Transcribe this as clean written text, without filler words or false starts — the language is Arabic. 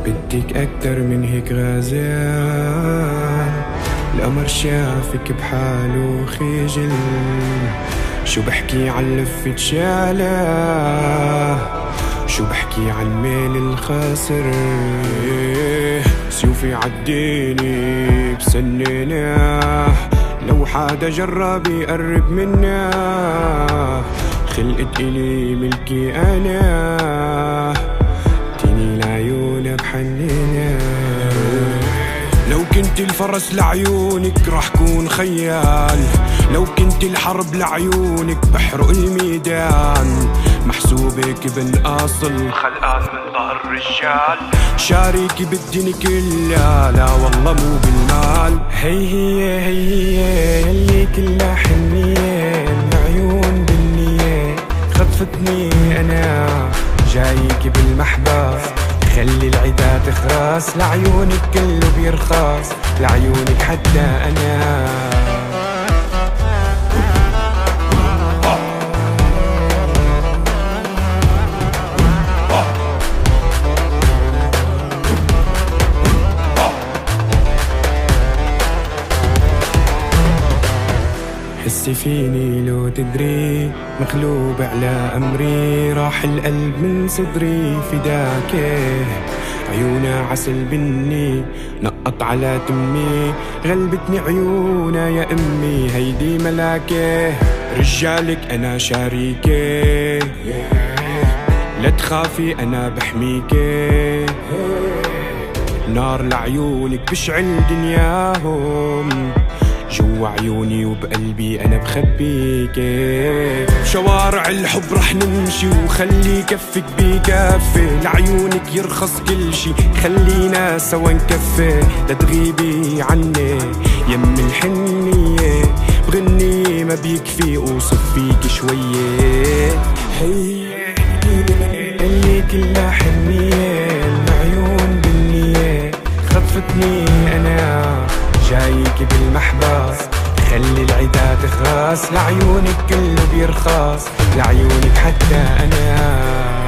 بدك أكتر من هيك غازال. القمر شافك بحاله خجل، شو بحكي عن لفة شاله، شو بحكي عن ميل الخاسر. سيوفي عديني بسنينه، لو حدا جرب يقرب منا خلقت إلي ملكي أنا، تيني لعيونها بحنينة. لو كنت الفرس لعيونك رح كون خيال، لو كنت الحرب لعيونك بحرق الميدان. محسوبك بن أصل خلقان من ظهر الرجال، شاريكي بالدنيا كلها لا والله مو بالمال. هي يلي كلها حنية، العيون بالنية خطفتني أنا، جايك بالمحبس خلي العدا تخرس. لعيونك كله بيرخص، لعيونك حتى أنا. حسي فيني لو تدري، مقلوب على أمري، راح القلب من صدري فداكي. عيونا عسل بني نقط على تمي، غلبتني عيونا يا أمي هيدي ملاكي. رجالك أنا شاريكي، لا تخافي أنا بحميكي. نار لعيونك بشعل دنياهم، جوا عيوني وبقلبي أنا بخبيكي. بشوارع الحب رح نمشي وخلي كفك بكفي، لعيونك يرخص كل شي خلينا سوا نكفي. لا تغيبي عني يم الحنية، بغني ما بيكفي اوصف فيك شوية. هي اللي كلها حنية، العيون بالنية خطفتني أنا، جايك بالمحبس خلي العدا تخرس. لعيونك كله بيرخص، لعيونك حتى أنا.